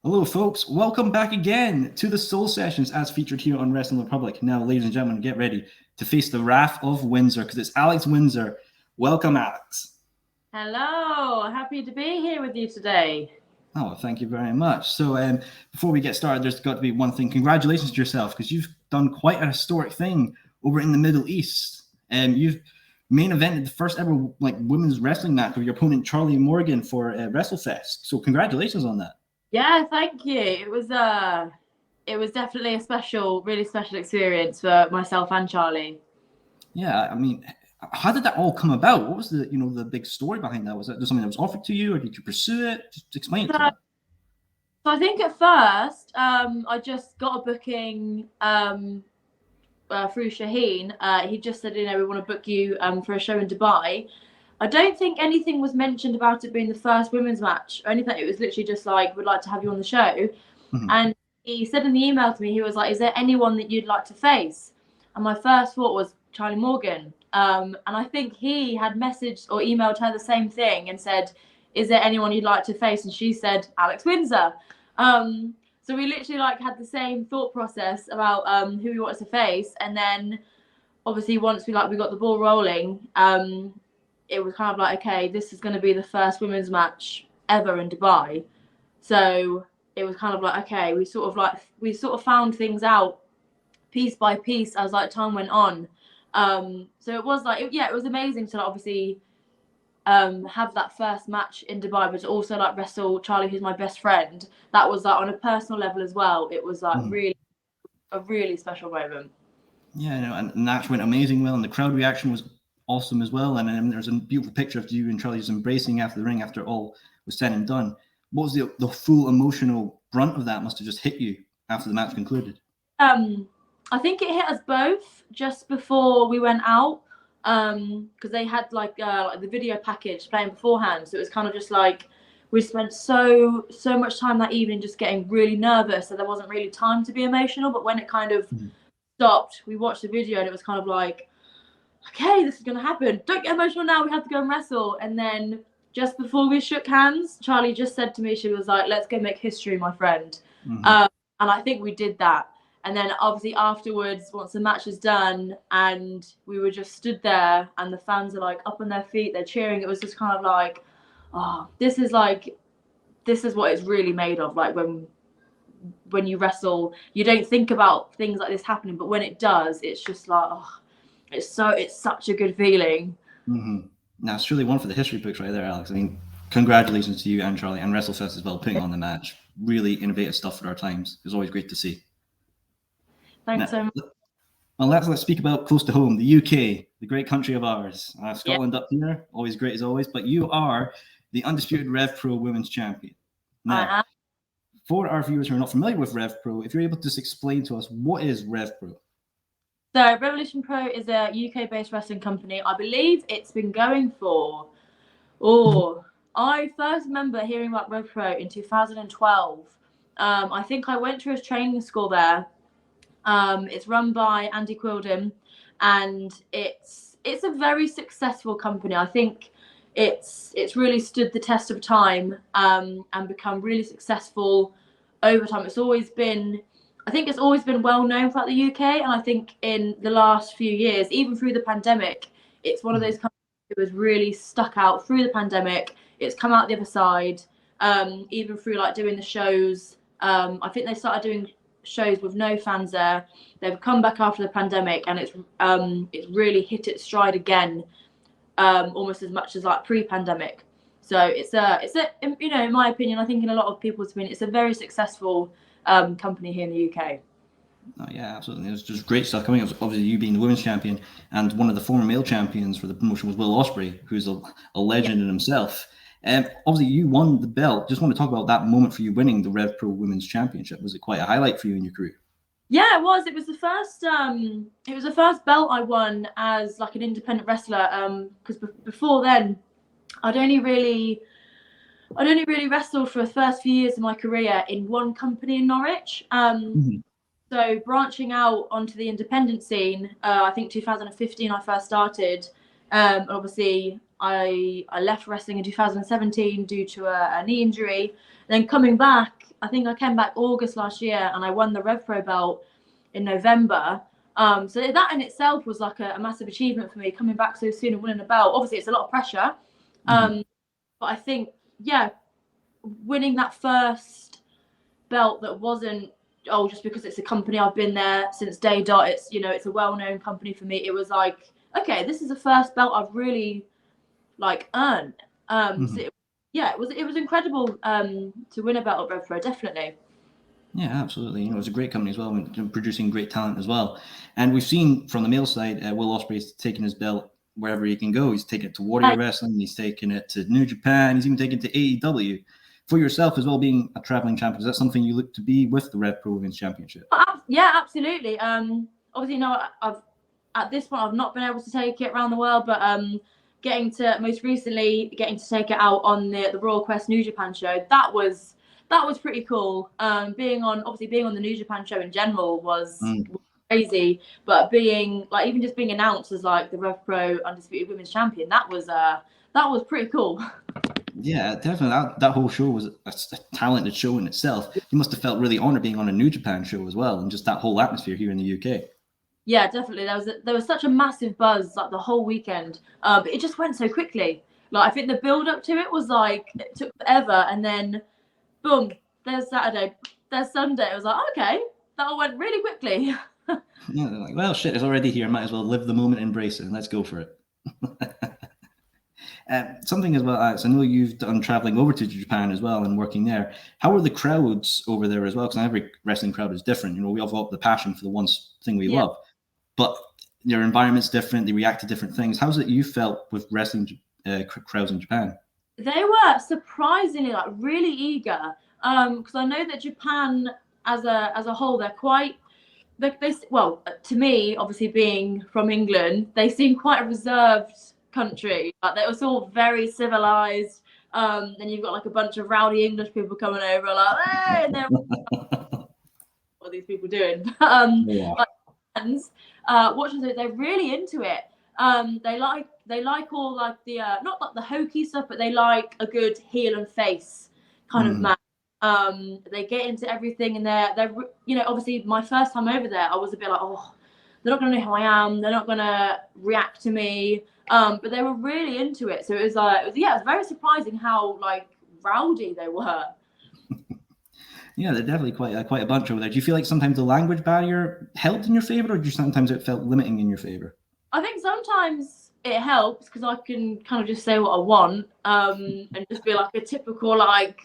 Hello, folks. Welcome back again to the Soul Sessions as featured here on Wrestling Republic. Now, ladies and gentlemen, get ready to face the wrath of Windsor because it's Alex Windsor. Welcome, Alex. Hello, happy to be here with you today. Oh, thank you very much. So, before we get started, there's got to be one thing. Congratulations to yourself because you've done quite a historic thing over in the Middle East. You've main evented the first ever women's wrestling match with your opponent Charlie Morgan for WrestleFest. So, congratulations on that. Yeah, thank you. It was definitely a really special experience for myself and Charlie. Yeah, I mean, how did that all come about? What was the big story behind that? Was that just something that was offered to you, or did you pursue it? Just explain it to us. So I think at first, I just got a booking through Shaheen. He just said, we want to book you for a show in Dubai. I don't think anything was mentioned about it being the first women's match or anything. It was literally just like, we'd like to have you on the show. Mm-hmm. And he said in the email to me, he was like, is there anyone that you'd like to face? And my first thought was Charlie Morgan. And I think he had messaged or emailed her the same thing and said, is there anyone you'd like to face? And she said, Alex Windsor. So we literally had the same thought process about who we wanted to face. And then obviously once we got the ball rolling, it was kind of like, okay, this is going to be the first women's match ever in Dubai. So it was kind of like, okay, we sort of found things out piece by piece as time went on. So it was it was amazing to obviously have that first match in Dubai, but to also wrestle Charlie, who's my best friend. That was on a personal level as well. It was really a really special moment. Yeah, and the match went amazing well, and the crowd reaction was awesome as well. And there's a beautiful picture of you and Charlie just embracing after the ring after all was said and done. What was the full emotional brunt of that? Must have just hit you after the match concluded. I think it hit us both just before we went out, because they had the video package playing beforehand. So it was kind of just we spent so much time that evening just getting really nervous, so there wasn't really time to be emotional. But when it kind of stopped, we watched the video and it was kind of like, okay, this is gonna happen. Don't get emotional now. We have to go and wrestle. And then just before we shook hands, Charlie just said to me, she was like, "Let's go make history, my friend." Mm-hmm. And I think we did that. And then obviously afterwards, once the match was done and we were just stood there and the fans are up on their feet, they're cheering. It was just kind of like, oh, this is what it's really made of. When you wrestle, you don't think about things like this happening, but when it does, it's just it's such a good feeling. Mm-hmm. Now, it's truly one for the history books right there, Alex. I mean, congratulations to you and Charlie and WrestleFest as well, putting on the match. Really innovative stuff for our times. It's always great to see. Thanks so much. Well, let's speak about close to home, the UK, the great country of ours. Scotland up here, always great as always, but you are the undisputed Rev Pro Women's Champion. Now, for our viewers who are not familiar with Rev Pro, if you're able to just explain to us, what is Rev Pro? So Revolution Pro is a UK-based wrestling company. I believe it's been going for, I first remember hearing about Rev Pro in 2012. I think I went to a training school there. It's run by Andy Quilden, and it's a very successful company. I think it's really stood the test of time and become really successful over time. It's always been well known throughout the UK, and I think in the last few years, even through the pandemic, it's one of those companies that was really stuck out through the pandemic. It's come out the other side, even through doing the shows. I think they started doing shows with no fans there. They've come back after the pandemic, and it's really hit its stride again, almost as much as pre-pandemic. So it's in my opinion, I think in a lot of people's opinion, it's a very successful company here in the UK. Oh, yeah, absolutely. There's just great stuff coming up. Obviously, you being the women's champion, and one of the former male champions for the promotion was Will Ospreay, who's a legend in himself. Obviously, you won the belt. Just want to talk about that moment for you winning the Rev Pro Women's Championship. Was it quite a highlight for you in your career? Yeah, it was. It was the first. It was the first belt I won as an independent wrestler. Because before then, I'd only really wrestled for the first few years of my career in one company in Norwich. So branching out onto the independent scene, I think 2015 I first started. Obviously, I left wrestling in 2017 due to a knee injury. Then coming back I think I came back August last year, and I won the Rev Pro belt in November. So that in itself was like a massive achievement for me, coming back so soon and winning a belt. Obviously, it's a lot of pressure, but I think winning that first belt that wasn't just because it's a company I've been there since day dot. It's it's a well-known company for me. It was like, okay, this is the first belt I've really like earned. So it was incredible to win a belt at Rev Pro, definitely. Yeah, absolutely. It's a great company as well, and producing great talent as well. And we've seen from the male side, Will Ospreay's taking his belt wherever he can go. He's taken it to Warrior Wrestling. He's taken it to New Japan. He's even taken it to AEW. For yourself as well, being a traveling champion, is that something you look to be with the Rev Pro Women's Championship? Yeah, absolutely. Obviously, I've at this point I've not been able to take it around the world, but most recently getting to take it out on the Royal Quest New Japan show, that was pretty cool. Being on the New Japan show in general was crazy, but being like even just being announced as like the Rev Pro Undisputed Women's Champion, that was pretty cool. Yeah, definitely. That whole show was a talented show in itself. You must have felt really honored being on a New Japan show as well, and just that whole atmosphere here in the UK. Yeah, definitely. There was such a massive buzz like the whole weekend, but it just went so quickly. Like I think the build up to it was like it took forever, and then boom, there's Saturday, there's Sunday. It was like, okay, that all went really quickly. Yeah, they're like, well, shit, it's already here. Might as well live the moment, embrace it, and let's go for it. Something as well, so I know you've done traveling over to Japan as well and working there. How are the crowds over there as well? Because every wrestling crowd is different. We all got the passion for the one thing we love, but their environment's different. They react to different things. How's it you felt with wrestling crowds in Japan? They were surprisingly like really eager, because I know that Japan as a whole, they're quite. Well, to me, obviously being from England, they seem quite a reserved country. Like they was all very civilized. Then you've got like a bunch of rowdy English people coming over, like, hey, and they're what are these people doing? Like fans, watching it, they're really into it. They like all like the not like the hokey stuff, but they like a good heel and face kind of match. They get into everything, and they're obviously my first time over there, I was a bit like, oh, they're not gonna know who I am, they're not gonna react to me, but they were really into it. So it was very surprising how like rowdy they were. Yeah, they're definitely quite a bunch over there. Do you feel like sometimes the language barrier helped in your favor, or do you sometimes it felt limiting in your favor? I think sometimes it helps because I can kind of just say what I want, and just be like a typical like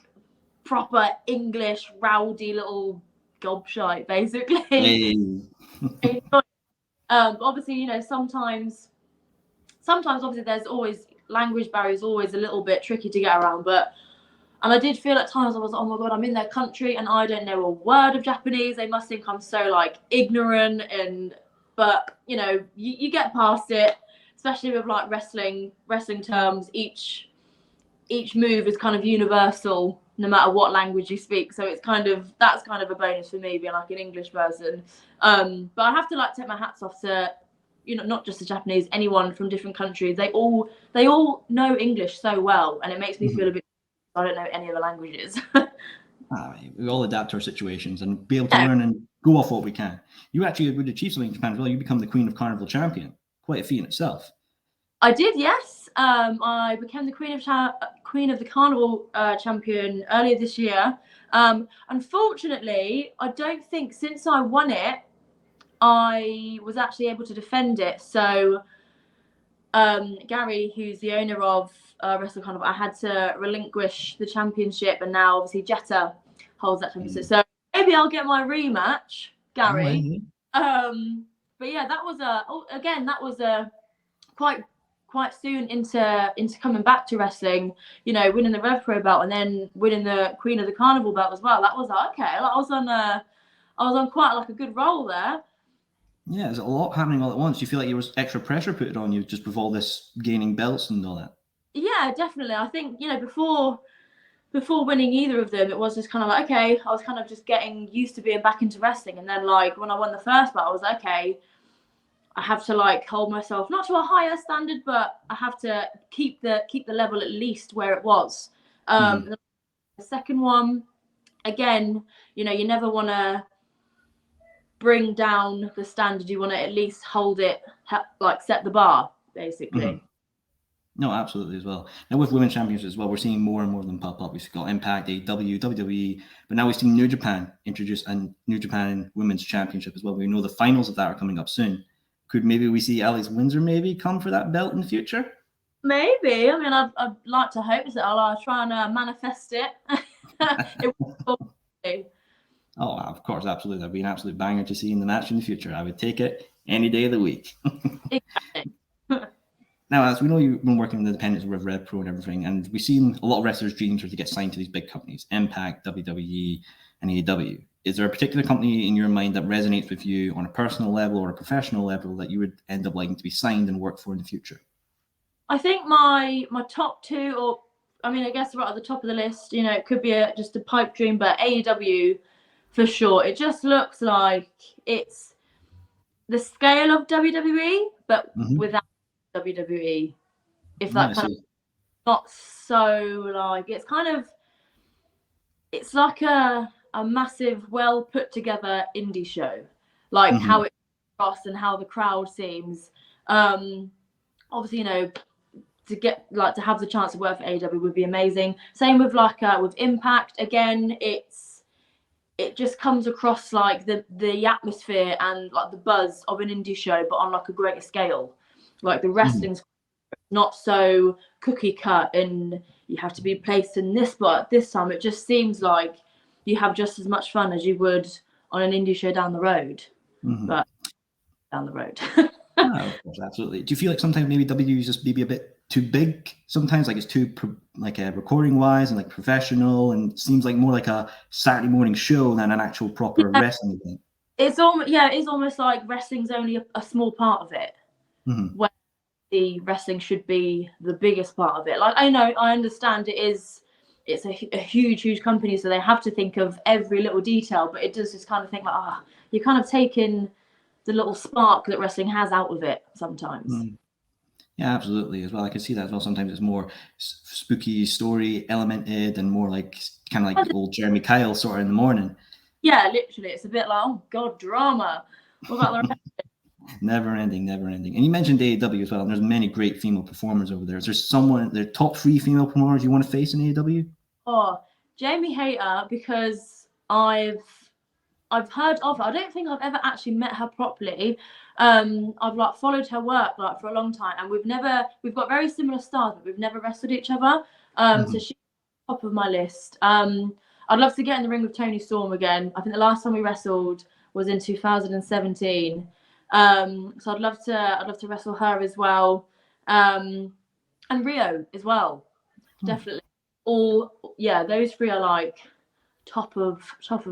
proper English rowdy little gobshite, basically. Hey. But obviously, sometimes obviously there's always language barriers, always a little bit tricky to get around. And I did feel at times I was like, oh my god, I'm in their country and I don't know a word of Japanese. They must think I'm so like ignorant, but you get past it, especially with like wrestling terms. Each move is kind of universal, no matter what language you speak. So that's kind of a bonus for me, being like an English person. But I have to like take my hats off to, not just the Japanese, anyone from different countries. They all know English so well, and it makes me feel a bit. I don't know any other languages. We all adapt to our situations and be able to learn and go off what we can. You actually would achieve something in Japan as well. You become the Queen of Carnival champion. Quite a feat in itself. I did, yes. I became the Queen of the Carnival champion earlier this year. Unfortunately, I don't think since I won it, I was actually able to defend it. So Gary, who's the owner of Wrestle Carnival, I had to relinquish the championship, and now obviously Jetta holds that championship. So maybe I'll get my rematch, Gary. But yeah, that was a quite soon into coming back to wrestling, winning the Rev Pro belt and then winning the Queen of the Carnival belt as well. That was like, okay, I was on quite like a good roll there. Yeah, there's a lot happening all at once. You feel like there was extra pressure put on you just with all this gaining belts and all that? Yeah, definitely. I think, before winning either of them, it was just kind of like, okay, I was kind of just getting used to being back into wrestling. And then like when I won the first belt, I was like, okay, I have to like hold myself not to a higher standard, but I have to keep the level at least where it was. The second one, again, you know, you never want to bring down the standard. You want to at least hold it, like set the bar, basically. Mm-hmm. No, absolutely as well. Now with women's championships as well, we're seeing more and more of them pop up. We've got Impact, AEW, WWE, but now we've seen New Japan introduce a New Japan Women's Championship as well. We know the finals of that are coming up soon. Could maybe we see Alex Windsor maybe come for that belt in the future? Maybe. I mean, I'd like to hope so. I'll try and manifest it. Oh, of course, absolutely. That'd be an absolute banger to see in the match in the future. I would take it any day of the week. Exactly. Now, as we know, you've been working in the independents with Rev Pro and everything, and we've seen a lot of wrestlers' dreams are to get signed to these big companies, Impact, WWE, and AEW. Is there a particular company in your mind that resonates with you on a personal level or a professional level that you would end up liking to be signed and work for in the future? I think my top two, or I mean, I guess right at the top of the list, you know, it could be just a pipe dream, but AEW for sure. It just looks like it's the scale of WWE, but without WWE. If that kind of not so like it's kind of it's like a massive, well put together indie show, like how it's across and how the crowd seems. Obviously, you know, to have the chance to work for AEW would be amazing. Same with with Impact. Again, it just comes across like the atmosphere and like the buzz of an indie show, but on like a greater scale. Like the wrestling's not so cookie cut and you have to be placed in this spot at this time. It just seems like you have just as much fun as you would on an indie show down the road. But down the road. Of course, absolutely. Do you feel like sometimes maybe W is just maybe a bit too big sometimes, like it's too like recording wise and like professional, and seems like more like a Saturday morning show than an actual proper wrestling event? It's almost like wrestling's only a small part of it, when the wrestling should be the biggest part of it. Like I understand it's a huge company, so they have to think of every little detail, but it does just kind of think like, you're kind of taking the little spark that wrestling has out of it sometimes. Yeah, absolutely as well. I can see that as well. Sometimes it's more spooky story elemented and more like kind of like old Jeremy Kyle sort of in the morning. Yeah, literally. It's a bit like, oh God, drama. What about the Never ending. And you mentioned AEW as well, and there's many great female performers over there. Is there someone, the top 3 female performers you want to face in AEW? Oh, Jamie Hayter, because I've heard of her. I don't think I've ever actually met her properly. I've like followed her work like for a long time, and we've got very similar styles, but we've never wrestled each other. So she's top of my list. I'd love to get in the ring with Toni Storm again. I think the last time we wrestled was in 2017. So I'd love to wrestle her as well. And Rio as well. Definitely. Those 3 are like top of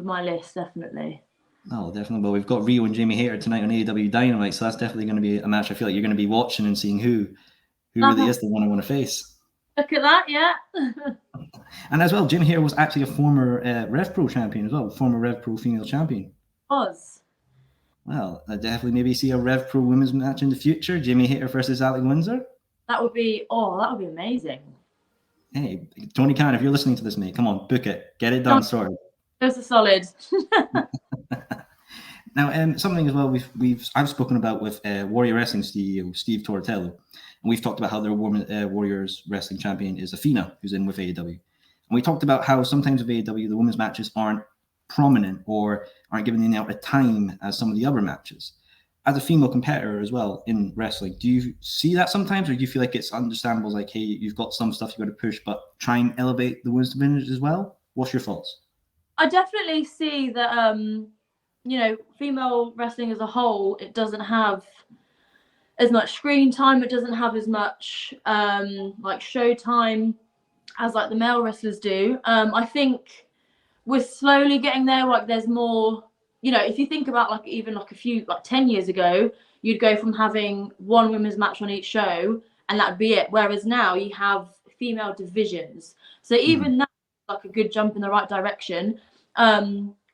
my list, definitely. Oh, definitely. Well, we've got Rio and Jamie Hayter tonight on AEW Dynamite, so that's definitely going to be a match I feel like you're going to be watching and seeing who really is the one I want to face. Look at that, yeah. And as well, Jamie Hayter was actually a former Rev Pro champion as well, former Rev Pro female champion. Was. Well, I definitely maybe see a Rev Pro women's match in the future, Jamie Hayter versus Alex Windsor. That would be amazing. Hey, Tony Khan, if you're listening to this, mate, come on, book it. Get it done, sorted. Those are solid. Now, something as well I've spoken about with Warrior Wrestling CEO Steve Tortello, and we've talked about how their Warriors Wrestling champion is Athena, who's in with AEW. And we talked about how sometimes with AEW, the women's matches aren't prominent or aren't given the amount of time as some of the other matches. As a female competitor as well in wrestling, do you see that sometimes, or do you feel like it's understandable, like, hey, you've got some stuff you got to push, but try and elevate the women's division as well? What's your thoughts? I definitely see that, female wrestling as a whole, it doesn't have as much screen time. It doesn't have as much like show time as like the male wrestlers do. I think we're slowly getting there. Like there's more, if you think about like even like 10 years ago, you'd go from having one women's match on each show and that'd be it. Whereas now you have female divisions. So even that's like a good jump in the right direction.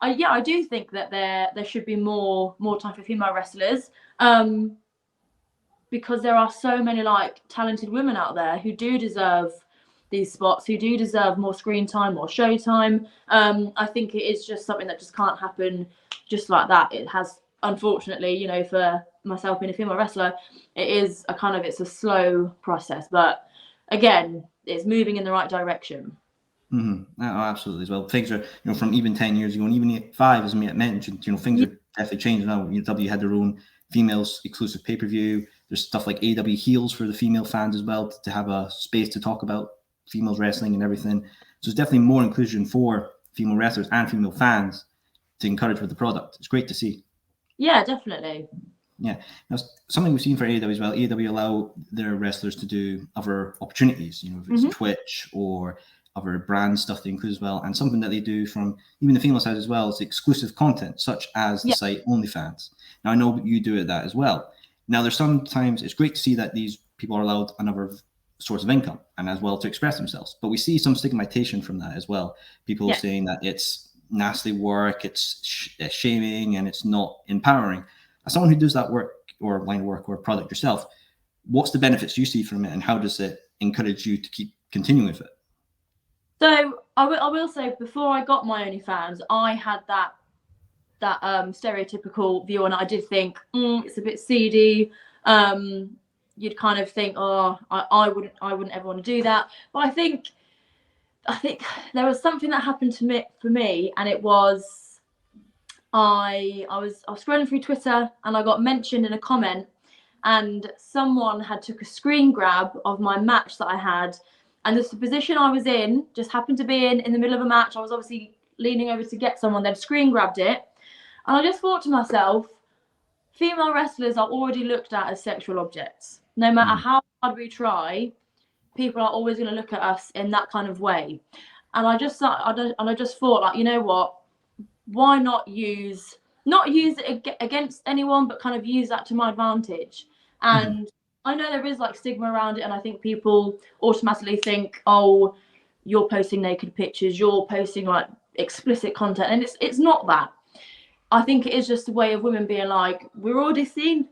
I do think that there should be more time for female wrestlers, because there are so many like talented women out there who do deserve these spots who do deserve more screen time or show time. I think it is just something that just can't happen just like that. It has, unfortunately, you know, for myself being a female wrestler, it's a slow process, but again, it's moving in the right direction. Mm-hmm. Oh, absolutely as well. Things are, you know, from even 10 years ago and even 5, as Mia mentioned, you know, things are definitely changing now. W had their own females exclusive pay-per-view. There's stuff like AW Heels for the female fans as well, to have a space to talk about females wrestling and everything. So there's definitely more inclusion for female wrestlers and female fans to encourage with the product. It's great to see. Yeah, definitely. Yeah. Now, something we've seen for AEW as well, AEW allow their wrestlers to do other opportunities, you know, if it's Twitch or other brand stuff they include as well. And something that they do from even the female side as well is exclusive content, such as the site OnlyFans. Now, I know you do that as well. Now, there's sometimes it's great to see that these people are allowed another source of income and as well to express themselves. But we see some stigmatization from that as well. People saying that it's nasty work, it's shaming, and it's not empowering. As someone who does that work or line work or product yourself, what's the benefits you see from it, and how does it encourage you to keep continuing with it? So I will say, before I got my OnlyFans, I had that stereotypical view, and I did think it's a bit seedy. You'd kind of think, oh, I wouldn't ever want to do that. But I think there was something that happened for me, and it was I was scrolling through Twitter, and I got mentioned in a comment, and someone had took a screen grab of my match that I had, and just the position I was in just happened to be in the middle of a match. I was obviously leaning over to get someone, they'd screen grabbed it, and I just thought to myself, female wrestlers are already looked at as sexual objects. No matter how hard we try, people are always going to look at us in that kind of way. And I just thought, like, you know what? Why not use it against anyone, but kind of use that to my advantage? And I know there is like stigma around it, and I think people automatically think, oh, you're posting naked pictures, you're posting like explicit content, and it's not that. I think it is just a way of women being like, we're already seen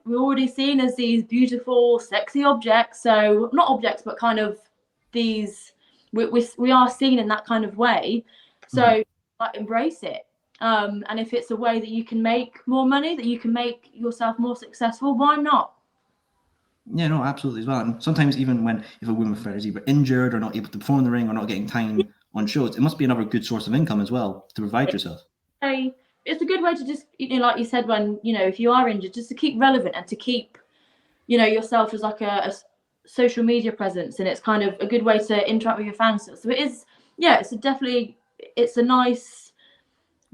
as these beautiful, sexy objects. So not objects, but kind of these, we are seen in that kind of way. So like, embrace it. And if it's a way that you can make more money, that you can make yourself more successful, why not? Yeah, no, absolutely as well. And sometimes even if a woman is either injured or not able to perform in the ring or not getting time on shows, it must be another good source of income as well to provide yourself. It's a good way to just, you know, like you said, when, you know, if you are injured, just to keep relevant and to keep, you know, yourself as like a social media presence, and it's kind of a good way to interact with your fans. So it is, yeah, it's a nice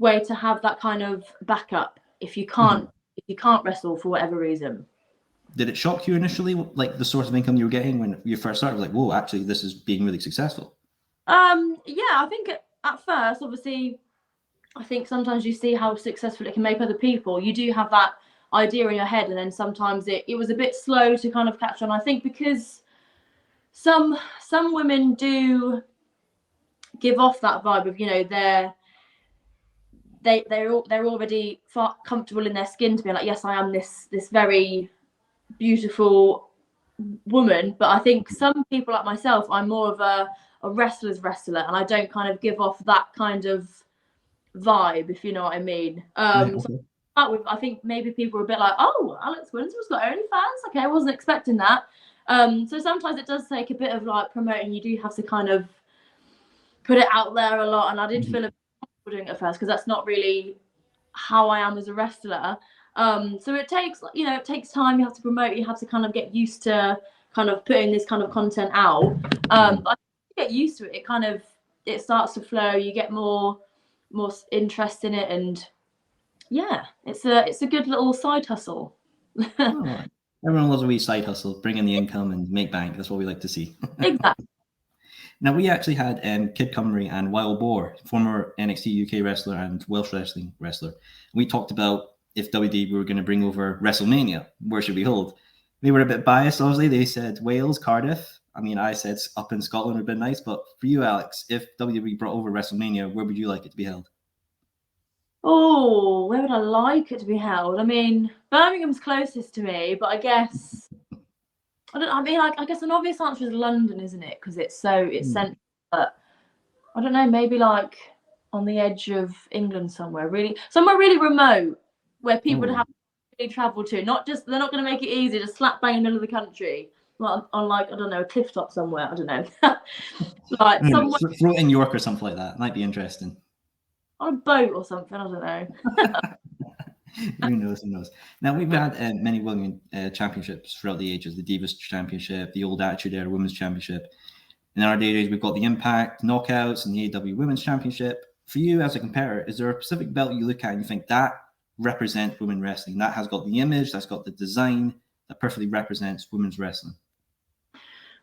way to have that kind of backup if you can't wrestle for whatever reason. Did it shock you initially, like the source of income you were getting when you first started? Like, whoa, actually, this is being really successful. Yeah, I think at first, obviously, I think sometimes you see how successful it can make other people. You do have that idea in your head, and then sometimes it was a bit slow to kind of catch on. I think because some women do give off that vibe of, you know, they're already far comfortable in their skin to be like, yes, I am this very beautiful woman. But I think some people like myself, I'm more of a wrestler, and I don't kind of give off that kind of vibe, if you know what I mean. So I think maybe people are a bit like, oh, Alex Windsor's got OnlyFans. Okay, I wasn't expecting that. So sometimes it does take a bit of like promoting. You do have to kind of put it out there a lot, and I did feel a bit comfortable doing it at first because that's not really how I am as a wrestler. So it takes time. You have to promote. You have to kind of get used to kind of putting this kind of content out. But I get used to it. It starts to flow. You get more interest in it, and yeah, it's a good little side hustle. Right. Everyone loves a wee side hustle, bring in the income and make bank. That's what we like to see. Exactly. Now, we actually had Kid Cumry and Wild Boar, former NXT UK wrestler and Welsh wrestling wrestler. We talked about if WWE were going to bring over WrestleMania, where should we hold? They were a bit biased, obviously. They said Wales, Cardiff. I mean, I said up in Scotland would have been nice. But for you, Alex, if WWE brought over WrestleMania, where would you like it to be held? Oh, where would I like it to be held? I mean, Birmingham's closest to me, but I guess I mean, like, I guess an obvious answer is London, isn't it? Because it's central. But I don't know, maybe like on the edge of England somewhere really remote where people would have to really travel to. Not just they're not going to make it easy to slap bang in the middle of the country, like on like I don't know a cliff top somewhere. I don't know, like somewhere Throw it in York or something like that. Might be interesting. on a boat or something. I don't know. Who knows? Who knows? Now we've had many women championships throughout the ages: the Divas Championship, the Old Attitude Era Women's Championship. In our days, we've got the Impact, Knockouts, and the AW Women's Championship. For you, as a comparator, is there a specific belt you look at and you think that represents women wrestling? That has got the image, that's got the design that perfectly represents women's wrestling.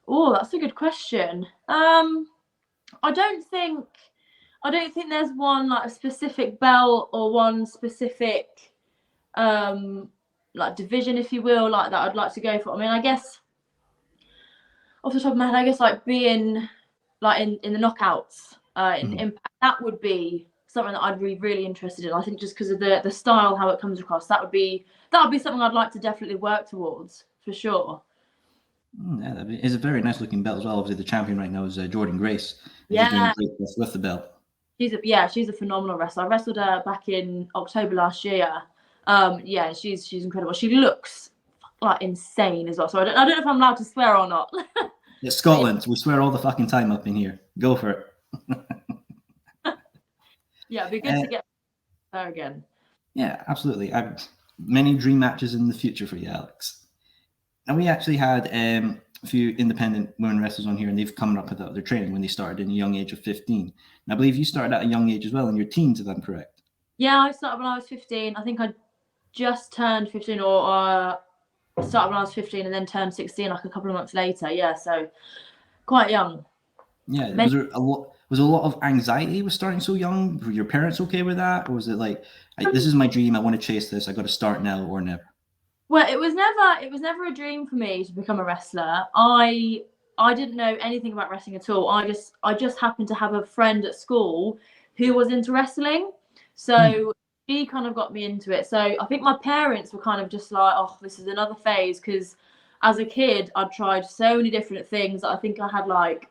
Oh, that's a good question. I don't think there's one like a specific belt or one specific like division, if you will, like that I'd like to go for. I mean, I guess off the top of my head, I guess like being like in the knockouts in Impact, that would be something that I'd be really interested in. I think just because of the style, how it comes across, that would be something I'd like to definitely work towards for sure. Yeah, it's a very nice looking belt as well. Obviously, the champion right now is Jordan Grace. Yeah, she's doing great with the belt. She's a phenomenal wrestler. I wrestled her back in October last year. Yeah, she's incredible. She looks like insane as well. So I don't know if I'm allowed to swear or not. It's Scotland. We swear all the fucking time up in here. Go for it. Yeah, it'd be good to get her again. Yeah, absolutely. I've many dream matches in the future for you, Alex. And we actually had a few independent women wrestlers on here, and they've come up with their training when they started in a young age of 15. And I believe you started at a young age as well in your teens, if I'm correct. Yeah, I started when I was 15. I think I just turned 15 or started when I was 15 and then turned 16 like a couple of months later. Yeah, so quite young. Yeah, was there a lot of anxiety with starting so young? Were your parents okay with that? Or was it like, this is my dream, I want to chase this, I got to start now or never? Well, it was never a dream for me to become a wrestler. I didn't know anything about wrestling at all. I just happened to have a friend at school who was into wrestling. So she kind of got me into it. So I think my parents were kind of just like, oh, this is another phase, because as a kid, I'd tried so many different things. I think I had like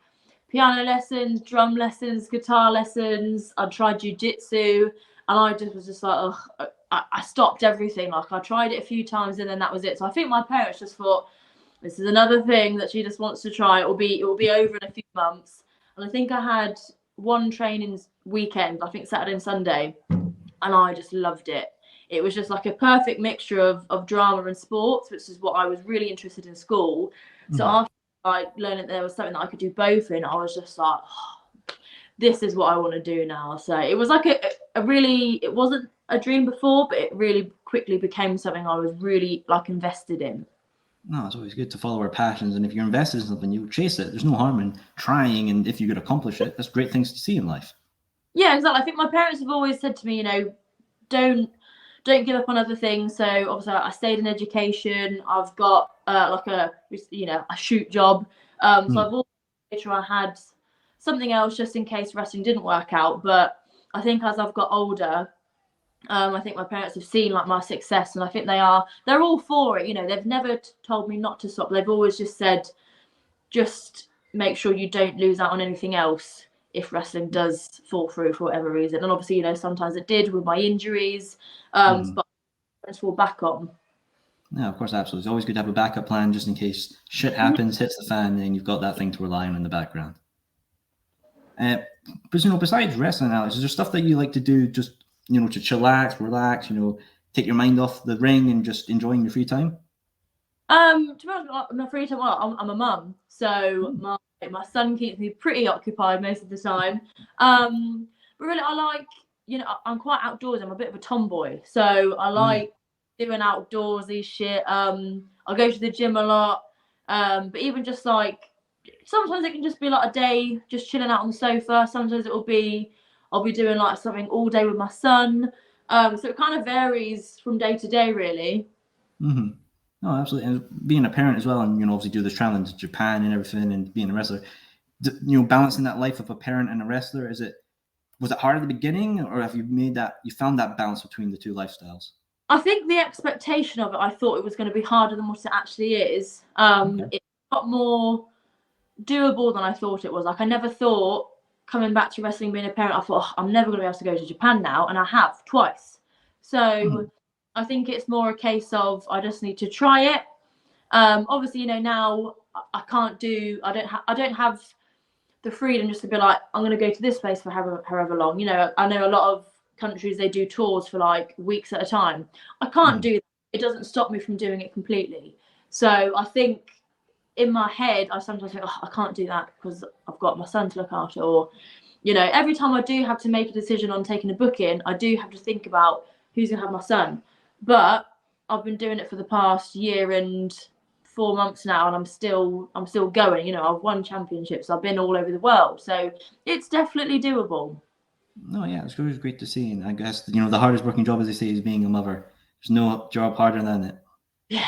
piano lessons, drum lessons, guitar lessons. I tried jiu-jitsu, and I just was just like, oh, I stopped everything. Like I tried it a few times and then that was it. So I think my parents just thought, this is another thing that she just wants to try. It will be over in a few months. And I think I had one training weekend, I think Saturday and Sunday, and I just loved it. It was just like a perfect mixture of drama and sports, which is what I was really interested in school. So after I learned that there was something that I could do both in, I was just like, oh, this is what I want to do now. So it was like a really, it wasn't a dream before, but it really quickly became something I was really like invested in. No, it's always good to follow our passions, and if you're invested in something, you chase it. There's no harm in trying, and if you could accomplish it, that's great things to see in life. Yeah, exactly. I think my parents have always said to me, you know, don't give up on other things. So obviously I stayed in education. I've got like a shoot job. So I've always made sure I had something else just in case wrestling didn't work out. But I think as I've got older, I think my parents have seen like my success, and I think they're all for it. You know, they've never told me not to stop. They've always just said, just make sure you don't lose out on anything else if wrestling does fall through for whatever reason. And obviously, you know, sometimes it did with my injuries, but to fall back on. Yeah, of course, absolutely. It's always good to have a backup plan just in case shit happens, hits the fan, and you've got that thing to rely on in the background. But besides wrestling, Alex, is there stuff that you like to do just, to chillax, relax, take your mind off the ring and just enjoying your free time? To be honest, my free time, well, I'm a mum, so my son keeps me pretty occupied most of the time. But really, I like, I'm quite outdoors. I'm a bit of a tomboy, so I like doing outdoorsy shit. I go to the gym a lot, but even just like sometimes it can just be like a day just chilling out on the sofa. Sometimes I'll be doing like something all day with my son. So it kind of varies from day to day, really. No, absolutely. And being a parent as well, and obviously do this traveling to Japan and everything, and being a wrestler, balancing that life of a parent and a wrestler, was it hard at the beginning, or have you found that balance between the two lifestyles? I think the expectation of it, I thought it was going to be harder than what it actually is. a lot more doable than I thought it was. Like, I never thought coming back to wrestling, being a parent, I thought, I'm never going to be able to go to Japan now, and I have twice. So I think it's more a case of I just need to try it. Obviously, now I don't have the freedom just to be like, I'm going to go to this place for however long. I know a lot of countries, they do tours for like weeks at a time. I can't do that. It doesn't stop me from doing it completely. So I think in my head, I sometimes think, I can't do that because I've got my son to look after. Or, every time I do have to make a decision on taking a booking, I do have to think about who's going to have my son. But I've been doing it for the past year and 4 months now, and I'm still going. I've won championships. I've been all over the world, so it's definitely doable. No, yeah, it's always great to see, and I guess the hardest working job, as they say, is being a mother. There's no job harder than it. Yeah.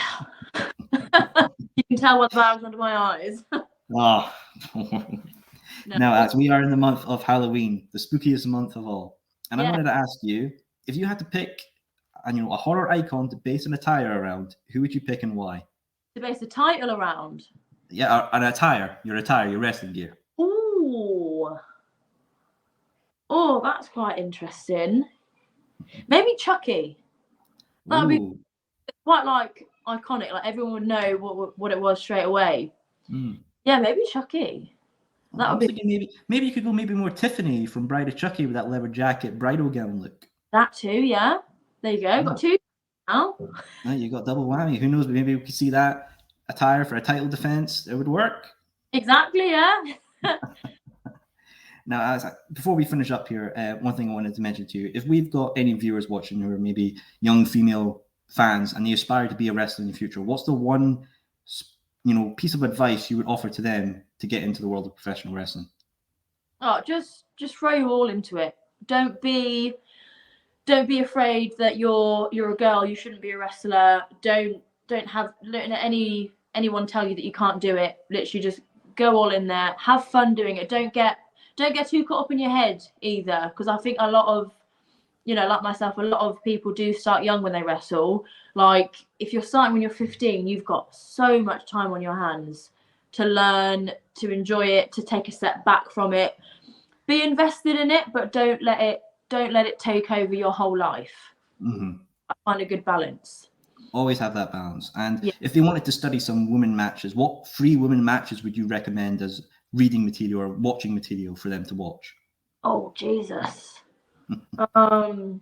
You can tell what the bags under my eyes. Oh. No. Now, Alex, we are in the month of Halloween, the spookiest month of all, and I wanted to ask you, if you had to pick, a horror icon to base an attire around, who would you pick and why? To base a title around? Yeah, an attire. Your wrestling gear. Ooh. Oh, that's quite interesting. Maybe Chucky. That'd be quite like iconic. Like everyone would know what it was straight away. Yeah, maybe Chucky. That would be thinking maybe you could go more Tiffany from Bride of Chucky with that leather jacket, bridal gown look. That too, yeah. There you go. Got two now. You got double whammy. Who knows? Maybe we could see that attire for a title defense. It would work. Exactly, yeah. Now, before we finish up here, one thing I wanted to mention to you: if we've got any viewers watching who are maybe young female fans and they aspire to be a wrestler in the future, what's the one piece of advice you would offer to them to get into the world of professional wrestling? Oh, just throw you all into it. Don't be afraid that you're a girl. You shouldn't be a wrestler. Don't let anyone tell you that you can't do it. Literally, just go all in there. Have fun doing it. Don't get too caught up in your head either, because I think a lot of, like myself, a lot of people do start young when they wrestle. Like, if you're starting when you're 15, you've got so much time on your hands to learn, to enjoy it, to take a step back from it. Be invested in it, but don't let it take over your whole life. I find a good balance. Always have that balance. And if they wanted to study some women matches, what 3 women matches would you recommend as reading material or watching material for them to watch? Oh, Jesus. Put me on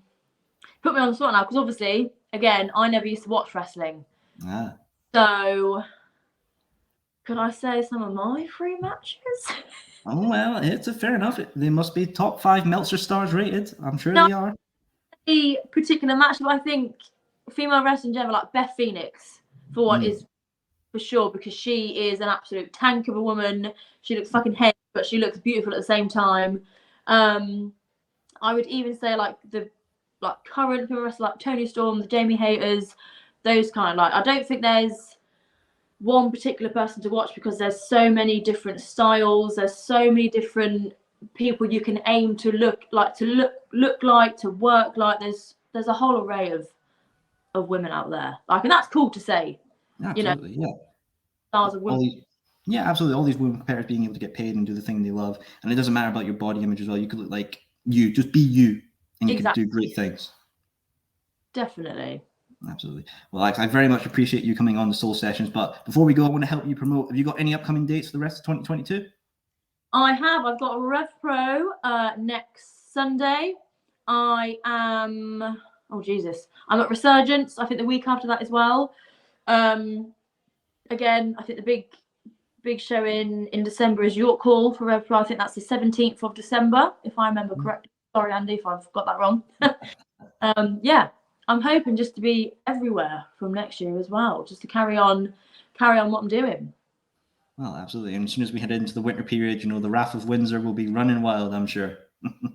the spot now, because obviously, again, I never used to watch wrestling. So, could I say some of my 3 matches? Oh, well, it's fair enough. They must be top 5 Meltzer stars rated. I'm sure they are. The particular match, but I think female wrestling in general, like Beth Phoenix, for what is for sure, because she is an absolute tank of a woman. She looks fucking heavy, but she looks beautiful at the same time. I would even say like the current female wrestlers, like Toni Storm, the Jamie Hayters, those kind of I don't think there's one particular person to watch, because there's so many different styles. There's so many different people you can aim to look like, to work like. There's a whole array of women out there. And that's cool to say. Absolutely, Stars of women. Absolutely. All these women competitors being able to get paid and do the thing they love, and it doesn't matter about your body image as well. You could look like you, just be you, and you can do great things. Definitely. Absolutely. Well, Alex, I very much appreciate you coming on the Soul Sessions. But before we go, I want to help you promote. Have you got any upcoming dates for the rest of 2022? I have. I've got a Rev Pro next Sunday. I am. Oh Jesus! I'm at Resurgence. I think the week after that as well. Again, I think the big show in December is York Hall for Rev Pro. I think that's the 17th of December, if I remember correctly. Sorry, Andy, if I've got that wrong. I'm hoping just to be everywhere from next year as well, just to carry on what I'm doing. Well, absolutely. And as soon as we head into the winter period, the Wrath of Windsor will be running wild, I'm sure. Of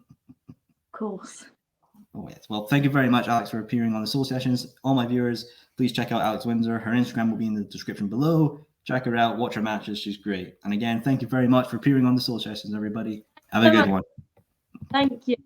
course. Oh, yes. Well, thank you very much, Alex, for appearing on the Soul Sessions. All my viewers, please check out Alex Windsor. Her Instagram will be in the description below. Check her out. Watch her matches. She's great. And again, thank you very much for appearing on the Soul Sessions, everybody. Have a good one. Thank you.